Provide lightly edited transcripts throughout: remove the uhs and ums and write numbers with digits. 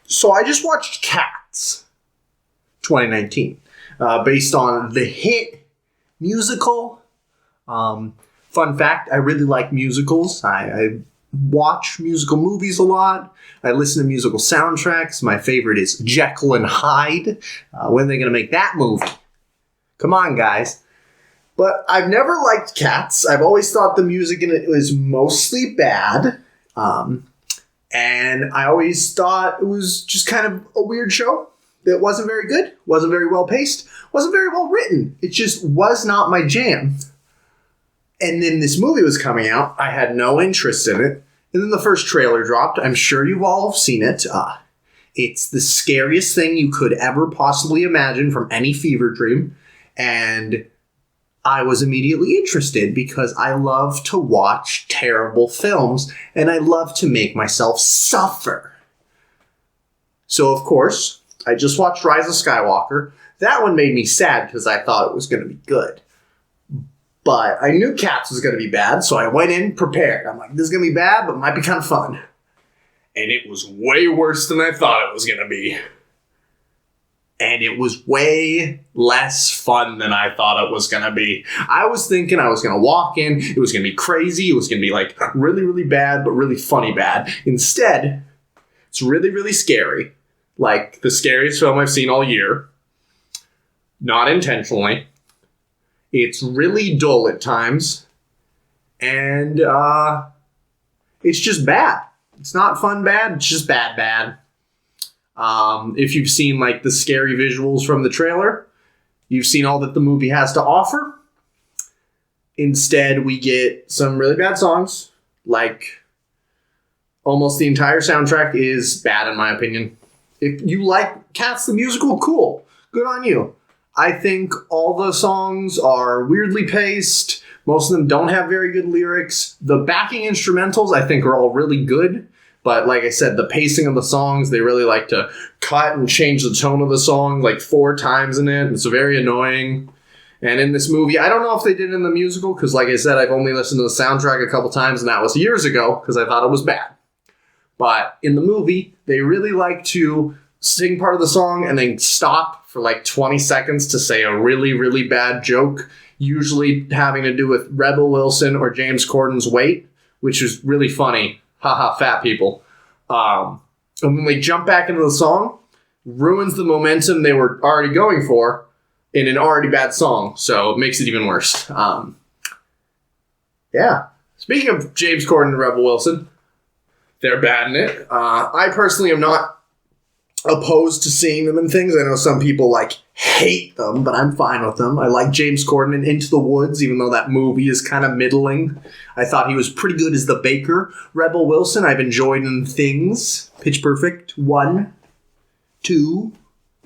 So I just watched Cats 2019, based on the hit musical. Fun fact, I really like musicals. I watch musical movies a lot. I listen to musical soundtracks. My favorite is Jekyll and Hyde. When are they going to make that movie? Come on, guys. But I've never liked Cats. I've always thought the music in it was mostly bad. And I always thought it was just kind of a weird show that wasn't very good, wasn't very well paced, wasn't very well written. It just was not my jam. And then this movie was coming out. I had no interest in it. And then the first trailer dropped. I'm sure you've all seen it. It's the scariest thing you could ever possibly imagine from any fever dream. And I was immediately interested because I love to watch terrible films and I love to make myself suffer. So, of course, I just watched Rise of Skywalker. That one made me sad because I thought it was going to be good. But I knew Cats was going to be bad, so I went in prepared. I'm like, this is going to be bad, but it might be kind of fun. And it was way worse than I thought it was going to be. And it was way less fun than I thought it was going to be. I was thinking I was going to walk in, it was going to be crazy, it was going to be like really, really bad, but really funny bad. Instead, it's really, really scary. Like the scariest film I've seen all year. Not intentionally. It's really dull at times. And it's just bad. It's not fun bad, it's just bad. If you've seen like the scary visuals from the trailer, you've seen all that the movie has to offer. Instead, we get some really bad songs. Like, almost the entire soundtrack is bad in my opinion. If you like Cats the musical, cool. Good on you. I think all the songs are weirdly paced. Most of them don't have very good lyrics. The backing instrumentals, I think, are all really good. But like I said, the pacing of the songs, they really like to cut and change the tone of the song like 4 times in it. It's very annoying. And in this movie, I don't know if they did it in the musical, because like I said, I've only listened to the soundtrack a couple times, and that was years ago, because I thought it was bad. But in the movie, they really like to sing part of the song and then stop for like 20 seconds to say a really, really bad joke, usually having to do with Rebel Wilson or James Corden's weight, which is really funny. Haha, fat people. And when they jump back into the song, ruins the momentum they were already going for in an already bad song. So it makes it even worse. Yeah. Speaking of James Corden and Rebel Wilson, they're bad in it. I personally am not opposed to seeing them in things. I know some people like hate them, but I'm fine with them. I like James Corden in Into the Woods, even though that movie is kind of middling. I thought he was pretty good as the baker. Rebel Wilson, I've enjoyed in things. Pitch Perfect 1, 2.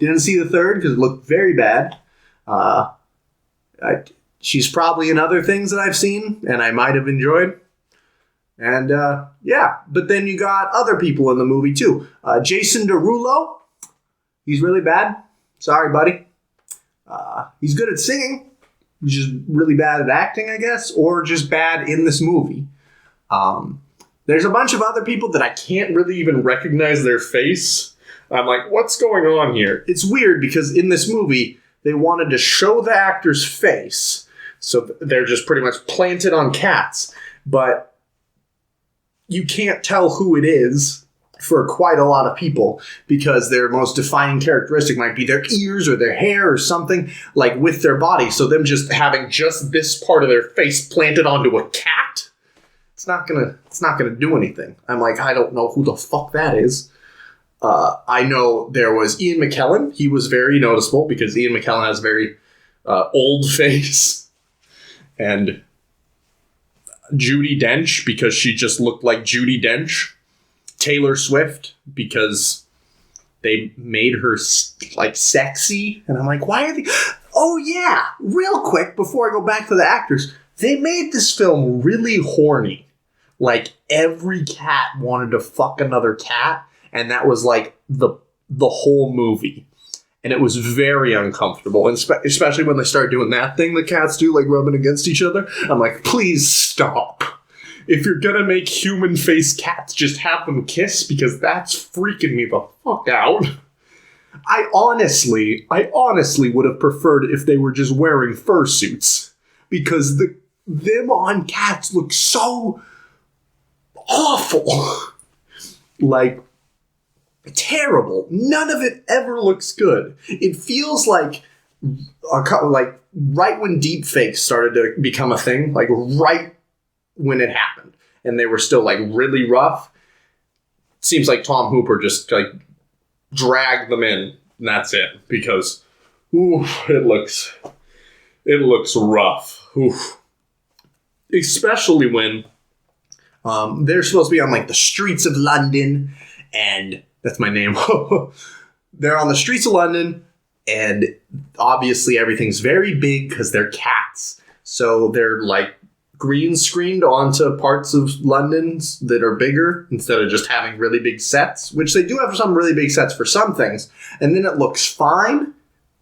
Didn't see the third because it looked very bad. She's probably in other things that I've seen and I might have enjoyed. And, yeah. But then you got other people in the movie, too. Jason Derulo. He's really bad. Sorry, buddy. He's good at singing. He's just really bad at acting, I guess. Or just bad in this movie. There's a bunch of other people that I can't really even recognize their face. I'm like, what's going on here? It's weird because in this movie, they wanted to show the actor's face. So they're just pretty much planted on cats. But you can't tell who it is for quite a lot of people because their most defining characteristic might be their ears or their hair or something like with their body. So them just having just this part of their face planted onto a cat, it's not gonna do anything. I'm like, I don't know who the fuck that is. I know there was Ian McKellen. He was very noticeable because Ian McKellen has a very old face. And Judi Dench, because she just looked like Judi Dench. Taylor Swift, because they made her like sexy. And I'm like, why are they... Oh yeah, real quick, before I go back to the actors, they made this film really horny. Like every cat wanted to fuck another cat. And that was like the whole movie. And it was very uncomfortable, and especially when they start doing that thing the cats do, like rubbing against each other. I'm like, please stop. if you're gonna make human face cats, just have them kiss, because that's freaking me the fuck out. I honestly would have preferred if they were just wearing fursuits, because them on cats look so awful. Like, terrible. None of it ever looks good. It feels like right when deepfakes started to become a thing, like right when it happened, and they were still like really rough. Seems like Tom Hooper just like dragged them in, and that's it. Because, it looks rough. Oof. Especially when they're supposed to be on like the streets of London, and that's my name. They're on the streets of London, and obviously everything's very big because they're cats. So they're like green screened onto parts of London that are bigger instead of just having really big sets, which they do have some really big sets for some things. And then it looks fine.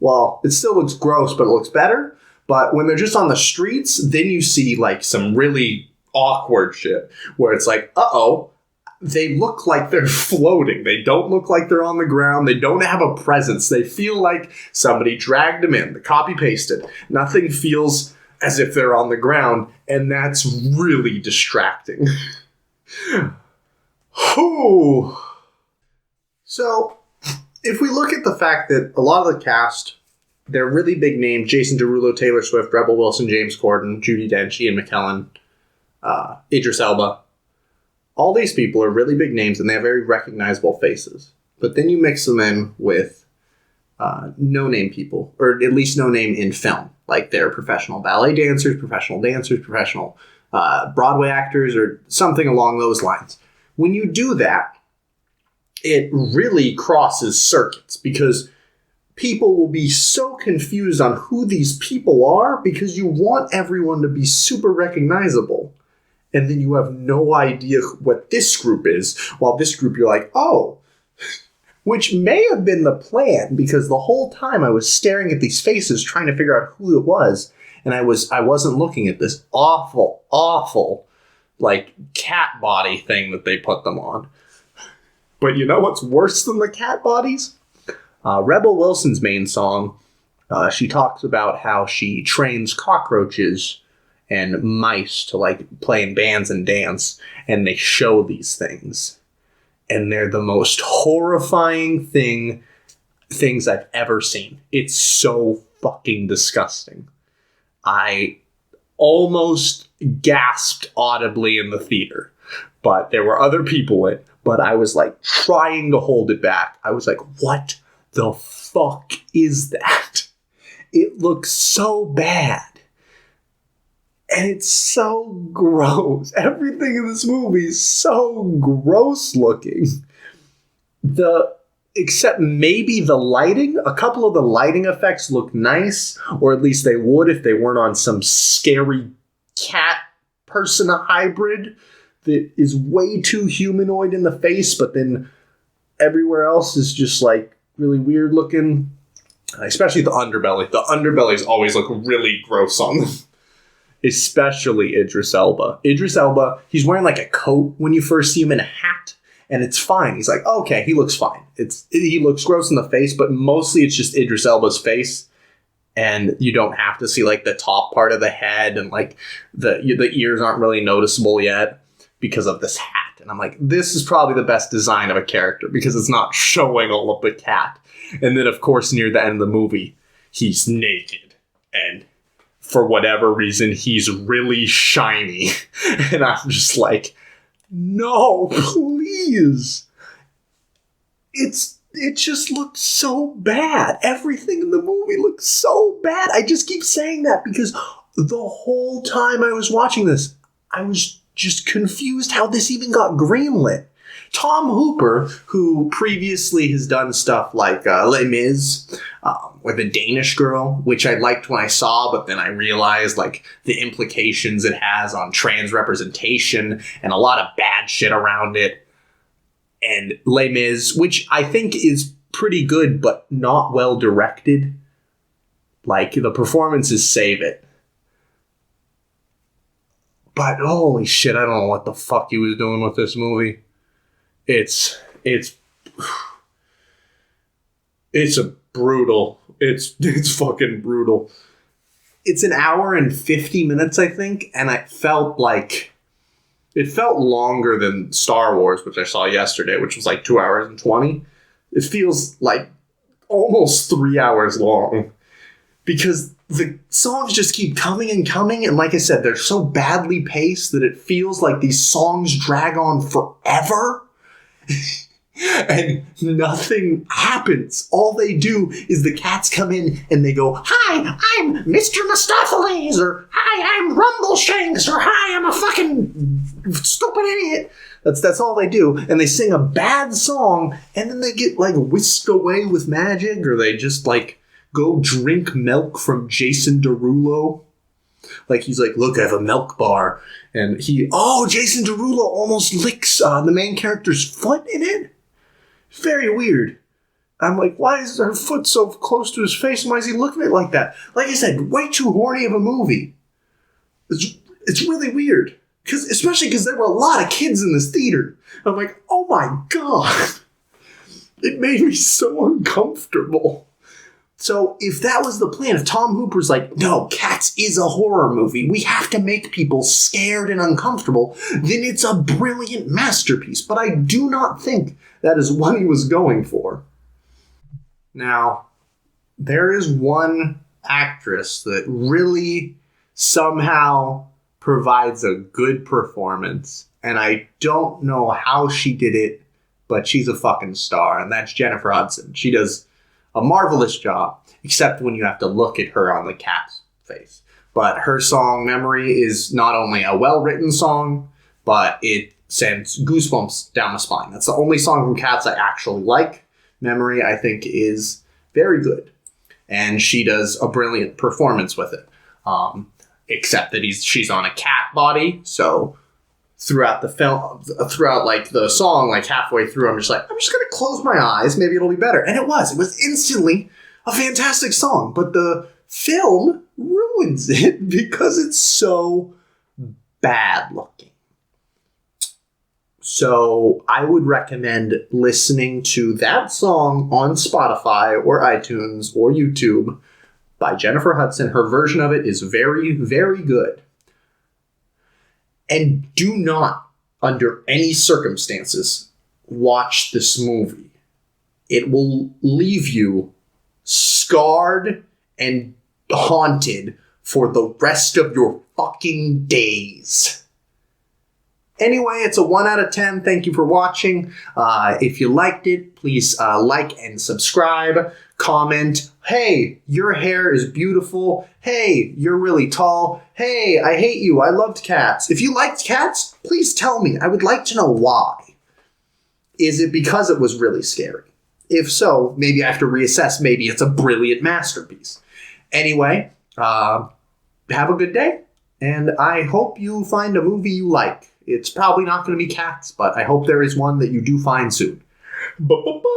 Well, it still looks gross, but it looks better. But when they're just on the streets, then you see like some really awkward shit where it's like, uh-oh, they look like they're floating. They don't look like they're on the ground. They don't have a presence. They feel like somebody dragged them in. They copy-pasted. Nothing feels as if they're on the ground, and that's really distracting. Whew. So, if we look at the fact that a lot of the cast, they're really big names: Jason Derulo, Taylor Swift, Rebel Wilson, James Corden, Judi Dench, Ian McKellen, Idris Elba. All these people are really big names, and they have very recognizable faces. But then you mix them in with no-name people, or at least no-name in film. Like they're professional ballet dancers, professional Broadway actors, or something along those lines. When you do that, it really crosses circuits, because people will be so confused on who these people are because you want everyone to be super recognizable. And then you have no idea what this group is, while this group you're like, oh, which may have been the plan, because the whole time I was staring at these faces trying to figure out who it was, and I wasn't looking at this awful, like, cat body thing that they put them on. But you know what's worse than the cat bodies? Rebel Wilson's main song, she talks about how she trains cockroaches and mice to like play in bands and dance, and they show these things, and they're the most horrifying things I've ever seen. It's so fucking disgusting. I almost gasped audibly in the theater, but there were other people in it, but I was like trying to hold it back. I was like, what the fuck is that? It looks so bad. And it's so gross. Everything in this movie is so gross looking. Except maybe the lighting. A couple of the lighting effects look nice, or at least they would if they weren't on some scary cat person hybrid that is way too humanoid in the face, but then everywhere else is just like really weird looking. Especially the underbelly. The underbellies always look really gross on them. Especially Idris Elba. Idris Elba, he's wearing like a coat when you first see him, in a hat, and it's fine. He's like, okay, he looks fine. He looks gross in the face, but mostly it's just Idris Elba's face, and you don't have to see like the top part of the head, and like the ears aren't really noticeable yet because of this hat. And I'm like, this is probably the best design of a character because it's not showing all of the cat. And then, of course, near the end of the movie, he's naked, and for whatever reason, he's really shiny. And I'm just like, no, please. It just looks so bad. Everything in the movie looks so bad. I just keep saying that because the whole time I was watching this, I was just confused how this even got greenlit. Tom Hooper, who previously has done stuff like Les Mis, or The Danish Girl, which I liked when I saw, but then I realized like the implications it has on trans representation and a lot of bad shit around it. And Les Mis, which I think is pretty good, but not well directed. Like, the performances save it. But holy shit, I don't know what the fuck he was doing with this movie. It's a brutal. It's fucking brutal. It's an hour and 50 minutes, I think, and it felt longer than Star Wars, which I saw yesterday, which was like 2 hours and 20. It feels like almost 3 hours long because the songs just keep coming and coming. And like I said, they're so badly paced that it feels like these songs drag on forever. And nothing happens. All they do is the cats come in and they go, "Hi, I'm Mr. Mistopheles," or "Hi, I'm Rumbleshanks," or "Hi, I'm a fucking stupid idiot." That's all they do. And they sing a bad song and then they get like whisked away with magic, or they just like go drink milk from Jason Derulo. Like he's like, "Look, I have a milk bar." And Jason Derulo almost licks the main character's foot in it. Very weird. I'm like, why is her foot so close to his face? And why is he looking at it like that? Like I said, way too horny of a movie. It's really weird. Especially because there were a lot of kids in this theater. I'm like, oh my God. It made me so uncomfortable. So if that was the plan, if Tom Hooper's like, no, Cats is a horror movie, we have to make people scared and uncomfortable, then it's a brilliant masterpiece. But I do not think that is what he was going for. Now, there is one actress that really somehow provides a good performance, and I don't know how she did it, but she's a fucking star, and that's Jennifer Hudson. She does a marvelous job, except when you have to look at her on the cat's face. But her song, Memory, is not only a well-written song, but it sends goosebumps down the spine. That's the only song from Cats I actually like. Memory, I think, is very good. And she does a brilliant performance with it. Except that she's on a cat body, so throughout the film, throughout like the song, like halfway through, I'm just gonna close my eyes, maybe it'll be better. And it was instantly a fantastic song, but the film ruins it because it's so bad looking. So I would recommend listening to that song on Spotify or iTunes or YouTube by Jennifer Hudson. Her version of it is very, very good. And do not, under any circumstances, watch this movie. It will leave you scarred and haunted for the rest of your fucking days. Anyway, it's a 1 out of 10. Thank you for watching. If you liked it, please like and subscribe. Comment, hey, your hair is beautiful. Hey, you're really tall. Hey, I hate you. I loved Cats. If you liked Cats, please tell me. I would like to know why. Is it because it was really scary? If so, maybe I have to reassess. Maybe it's a brilliant masterpiece. Anyway, have a good day. And I hope you find a movie you like. It's probably not going to be Cats, but I hope there is one that you do find soon. Ba-ba-ba!